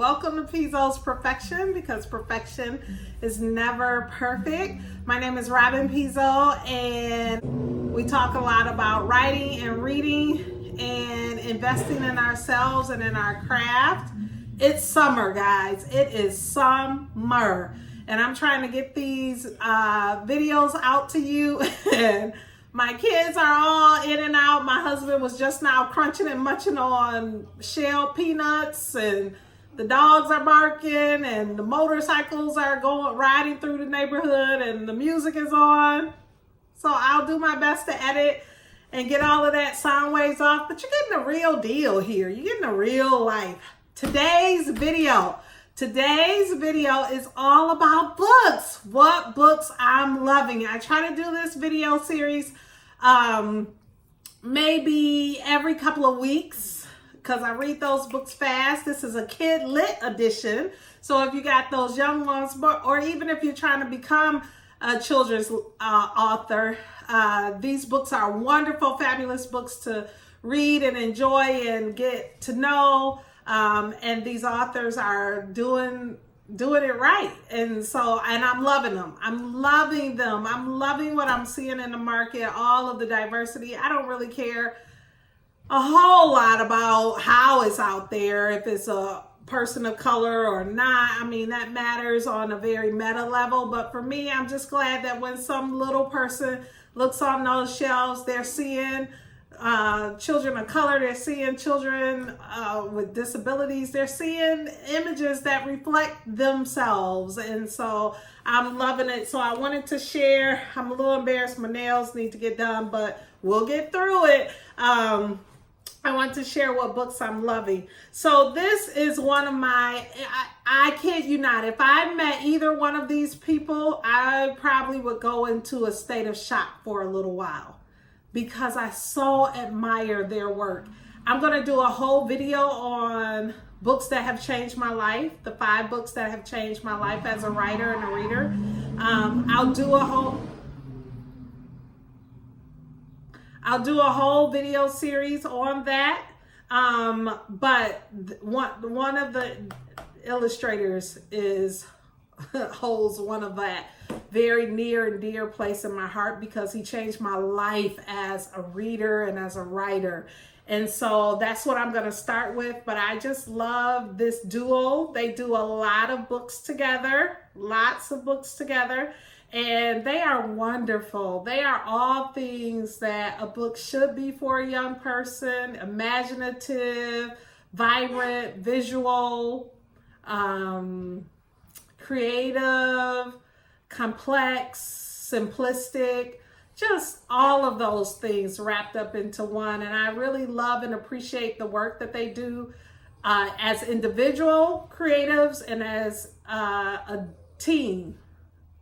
Welcome to Pizzo's Perfection, because perfection is never perfect. My name is Robin Pizzo, and we talk a lot about writing and reading and investing in ourselves and in our craft. It's summer, guys. It is summer, and I'm trying to get these videos out to you. And my kids are all in and out. My husband was just now crunching and munching on shell peanuts, and the dogs are barking, and the motorcycles are riding through the neighborhood, and the music is on. So I'll do my best to edit and get all of that sound waves off, but you're getting the real deal here. You're getting the real life. Today's video is all about books. What books I'm loving. I try to do this video series maybe every couple of weeks, because I read those books fast. This is a Kidlit edition. So if you got those young ones, or even if you're trying to become a children's author, these books are wonderful, fabulous books to read and enjoy and get to know. And these authors are doing it right. And I'm loving them. I'm loving them. I'm loving what I'm seeing in the market, all of the diversity. I don't really care a whole lot about how it's out there, if it's a person of color or not. I mean, that matters on a very meta level. But for me, I'm just glad that when some little person looks on those shelves, they're seeing children of color, they're seeing children with disabilities, they're seeing images that reflect themselves. And so I'm loving it. So I wanted to share. I'm a little embarrassed. My nails need to get done, but we'll get through it. I want to share what books I'm loving. So this is one of my, I kid you not, if I met either one of these people, I probably would go into a state of shock for a little while, because I so admire their work. I'm going to do a whole video on books that have changed my life, the 5 books that have changed my life as a writer and a reader. I'll do a whole video series on that. But one of the illustrators holds one of that very near and dear place in my heart, because he changed my life as a reader and as a writer. And so that's what I'm going to start with. But I just love this duo. They do a lot of books together, lots of books together, and they are wonderful. They are all things that a book should be for a young person: imaginative, vibrant, visual, creative, complex, simplistic, just all of those things wrapped up into one. And I really love and appreciate the work that they do as individual creatives and as a team,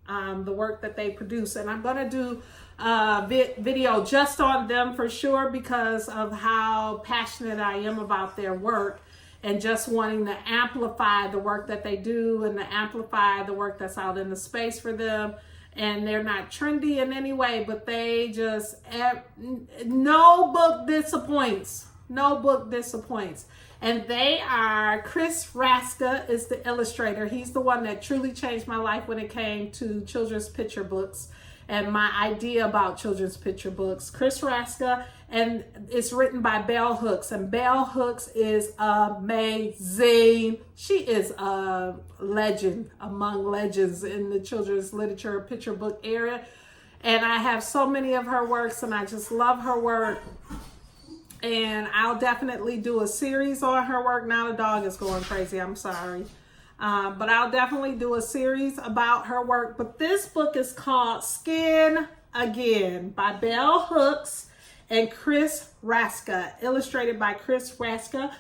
the work that they produce. And I'm going to do a video just on them for sure, because of how passionate I am about their work, and just wanting to amplify the work that they do and to amplify the work that's out in the space for them. And they're not trendy in any way, but they just, no book disappoints. No book disappoints. And they are, Chris Raska is the illustrator. He's the one that truly changed my life when it came to children's picture books and my idea about children's picture books. Chris Raska, and it's written by Bell Hooks, and Bell Hooks is amazing. She is a legend among legends in the children's literature picture book area, and I have so many of her works, and I just love her work. And I'll definitely do a series on her work. Now the dog is going crazy, I'm sorry. But I'll definitely do a series about her work. But this book is called Skin Again by Bell Hooks and Chris Raska, illustrated by Chris Raska.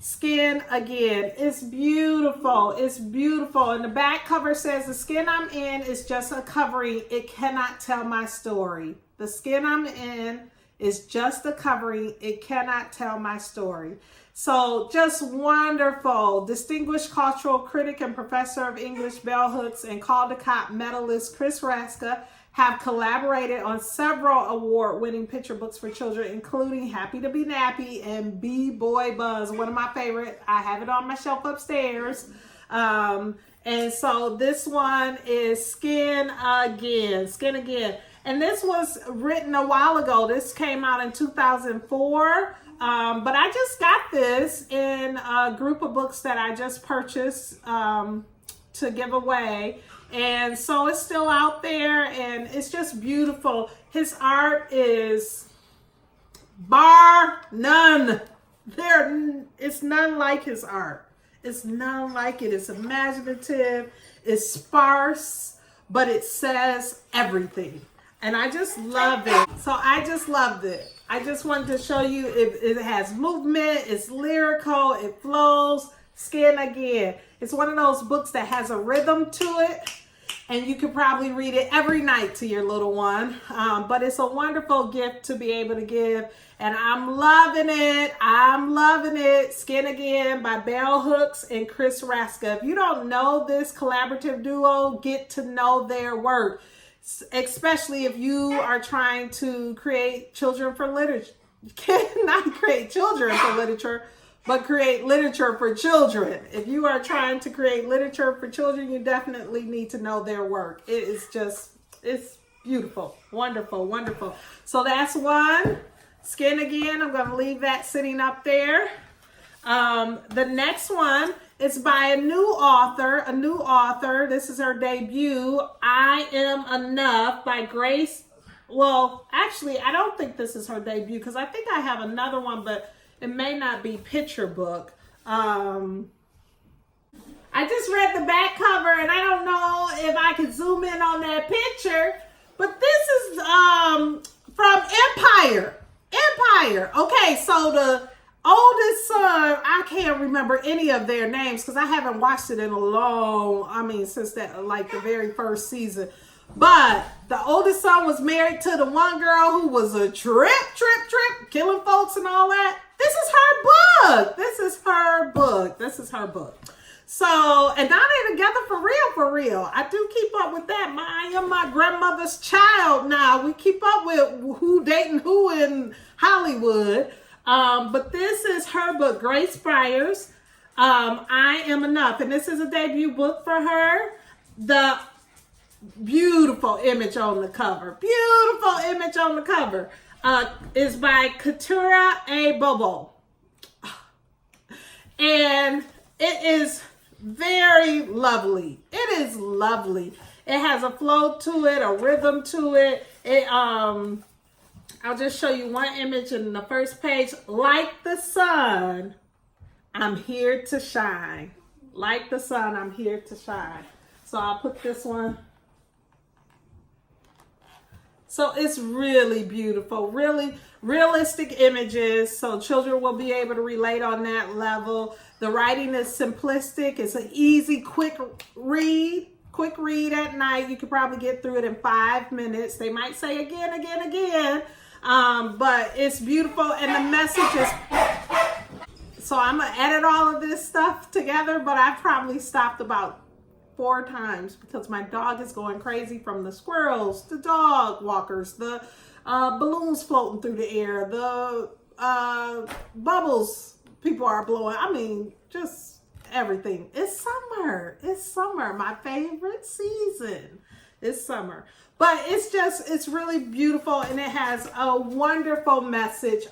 Skin Again. It's beautiful. It's beautiful. And the back cover says, "The skin I'm in is just a covering. It cannot tell my story. The skin I'm in is just a covering. It cannot tell my story." So just wonderful. Distinguished cultural critic and professor of English Bell Hooks and Caldecott medalist Chris Raska have collaborated on several award-winning picture books for children, including Happy to Be Nappy and B-Boy Buzz, one of my favorite. I have it on my shelf upstairs. And so this one is Skin Again, Skin Again. And this was written a while ago. This came out in 2004. But I just got this in a group of books that I just purchased to give away. And so it's still out there, and it's just beautiful. His art is bar none. It's none like his art. It's none like it. It's imaginative, it's sparse, but it says everything. And I just love it. So I just loved it. I just wanted to show you it has movement, it's lyrical, it flows. Skin Again. It's one of those books that has a rhythm to it, and you could probably read it every night to your little one. But it's a wonderful gift to be able to give, and I'm loving it. I'm loving it. Skin Again by Bell Hooks and Chris Raska. If you don't know this collaborative duo, get to know their work, especially if you are trying to create children for literature. You cannot create children for literature, but create literature for children. If you are trying to create literature for children, you definitely need to know their work. It is just, it's beautiful, wonderful, wonderful. So that's one, Skin Again. I'm going to leave that sitting up there. The next one is by a new author. This is her debut, I Am Enough by Grace. Well, actually, I don't think this is her debut because I think I have another one, but it may not be picture book. I just read the back cover, and I don't know if I can zoom in on that picture, but this is from Empire. Okay, so the oldest son, I can't remember any of their names because I haven't watched it in a long, since that, like the very first season. But the oldest son was married to the one girl who was a trip, killing folks and all that. This is her book. So, and now they're together for real. I do keep up with that. I am my grandmother's child now. We keep up with who dating who in Hollywood. But this is her book, Grace Byers, I Am Enough. And this is a debut book for her. The beautiful image on the cover. Is by Katura A. Bobo. And it is very lovely. It is lovely. It has a flow to it, a rhythm to it. I'll just show you one image in the first page. Like the sun, I'm here to shine. Like the sun, I'm here to shine. So I'll put this one. So it's really beautiful, really realistic images, so children will be able to relate on that level. The writing is simplistic. It's an easy, quick read at night. You could probably get through it in 5 minutes. They might say again, but it's beautiful, and the message is... So I'm going to edit all of this stuff together, but I've probably stopped about 4 times because my dog is going crazy from the squirrels, the dog walkers, the balloons floating through the air, the bubbles people are blowing. Just everything. It's summer. My favorite season is summer. But it's really beautiful, and it has a wonderful message.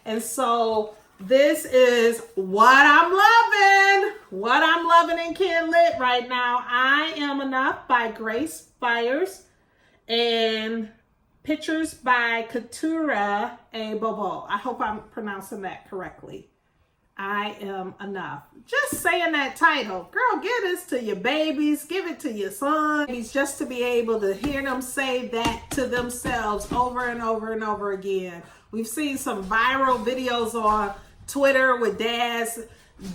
And so this is what I'm loving in Kidlit right now. I Am Enough by Grace Byers and pictures by Katura A. Bobo. I hope I'm pronouncing that correctly. I Am Enough. Just saying that title. Girl, give this to your babies. Give it to your sons. Just to be able to hear them say that to themselves over and over and over again. We've seen some viral videos on Twitter with dads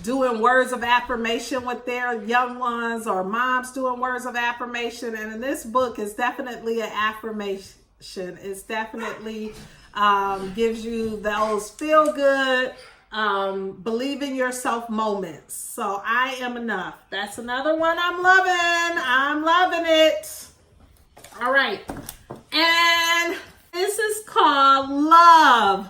doing words of affirmation with their young ones, or moms doing words of affirmation. And in this book is definitely an affirmation. It's definitely gives you those feel good, believe in yourself moments. So I Am Enough. That's another one I'm loving it. All right. And this is called Love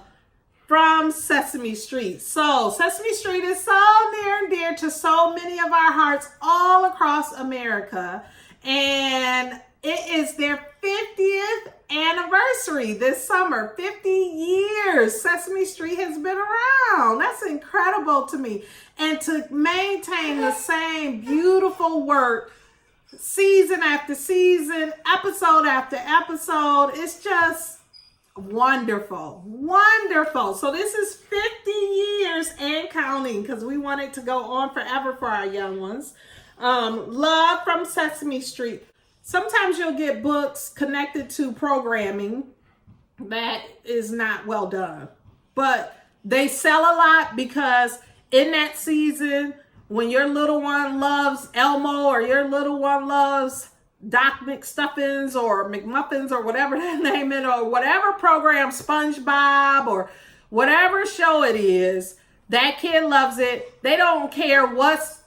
from Sesame Street. So Sesame Street is so near and dear to so many of our hearts all across America. And it is their 50th anniversary this summer. 50 years Sesame Street has been around. That's incredible to me. And to maintain the same beautiful work season after season, episode after episode, it's just wonderful. Wonderful. So this is 50 years and counting, because we want it to go on forever for our young ones. Love from Sesame Street. Sometimes you'll get books connected to programming that is not well done, but they sell a lot because in that season, when your little one loves Elmo or your little one loves Doc McStuffins or McMuffins or whatever they name it, or whatever program, SpongeBob or whatever show it is, that kid loves it. They don't care what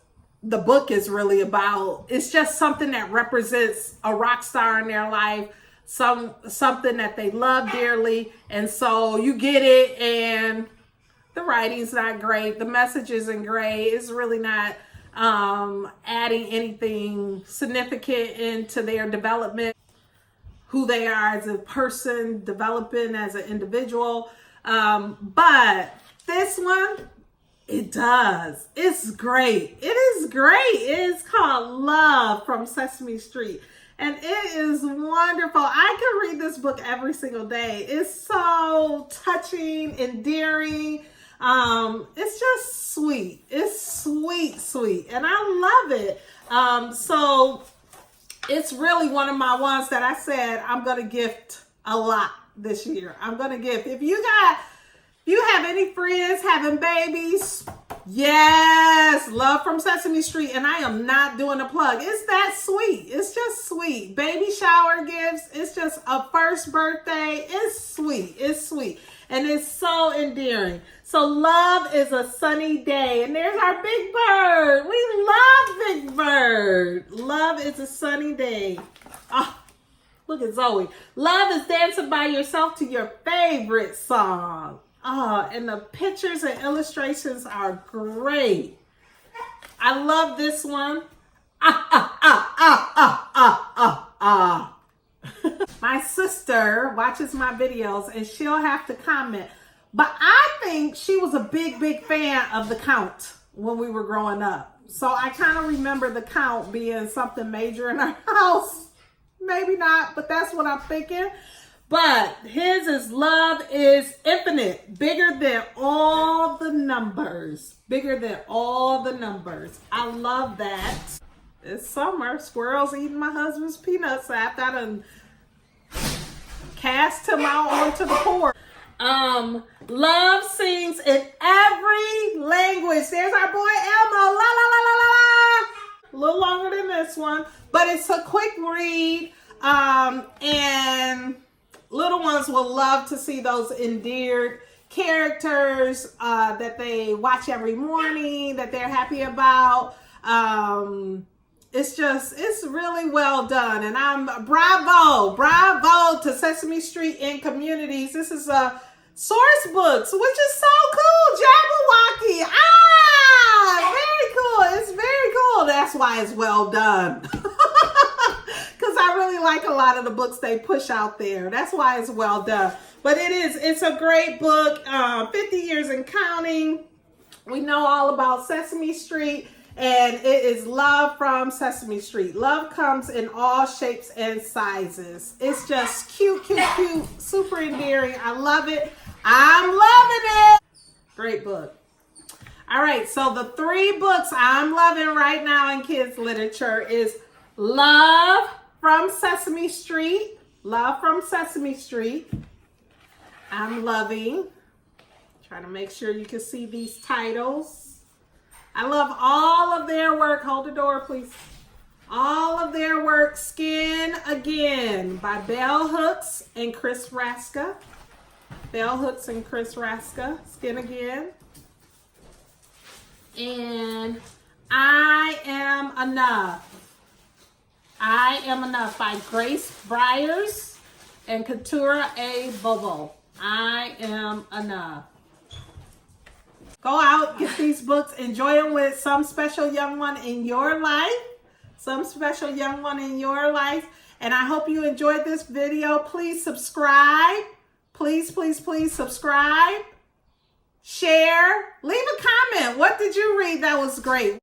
the book is really about. It's just something that represents a rock star in their life, something that they love dearly. And so you get it, and the writing's not great, the message isn't great, it's really not adding anything significant into their development, who they are as a person, developing as an individual. But this one, it does. It's great. It is great. It is called Love from Sesame Street. And it is wonderful. I could read this book every single day. It's so touching, endearing. It's just sweet. It's sweet, sweet. And I love it. So it's really one of my ones that I said I'm going to gift a lot this year. I'm going to gift. If you have any friends having babies, yes, Love from Sesame Street. And I am not doing a plug. It's that sweet. It's just sweet. Baby shower gifts. It's just a first birthday. It's sweet. It's sweet. And it's so endearing. So Love is a sunny day. And there's our Big Bird. We love Big Bird. Love is a sunny day. Oh, look at Zoe. Love is dancing by yourself to your favorite song. Oh, and the pictures and illustrations are great. I love this one. My sister watches my videos and she'll have to comment. But I think she was a big fan of The Count when we were growing up. So I kind of remember The Count being something major in our house. Maybe not, but that's what I'm thinking. But his is Love is Infinite, bigger than all the numbers. Bigger than all the numbers. I love that. It's summer. Squirrels eating my husband's peanuts after I done cast him out onto the porch. Love sings in every language. There's our boy Elmo. La la la la la la. A little longer than this one, but it's a quick read. And little ones will love to see those endeared characters that they watch every morning, that they're happy about. It's really well done. And I'm bravo to Sesame Street and Communities. This is a Source Books, which is so cool. Jabberwocky. Very cool. It's very cool. That's why it's well done. Because I really like a lot of the books they push out there. That's why it's well done. But it's a great book. 50 years and counting. We know all about Sesame Street. And it is Love from Sesame Street. Love comes in all shapes and sizes. It's just cute, super endearing. I love it. I'm loving it. Great book. All right, so the 3 books I'm loving right now in kids literature is Love from Sesame Street. Love from Sesame Street. I'm loving. Trying to make sure you can see these titles. I love all of their work. Hold the door, please. All of their work. Skin Again by Bell Hooks and Chris Raska. Bell Hooks and Chris Raska. Skin Again. And I Am Enough. I Am Enough by Grace Byers and Katura A. Bobo. I Am Enough. Go out, get these books, enjoy them with some special young one in your life. Some special young one in your life. And I hope you enjoyed this video. Please subscribe. Please, please, please subscribe. Share. Leave a comment. What did you read that was great?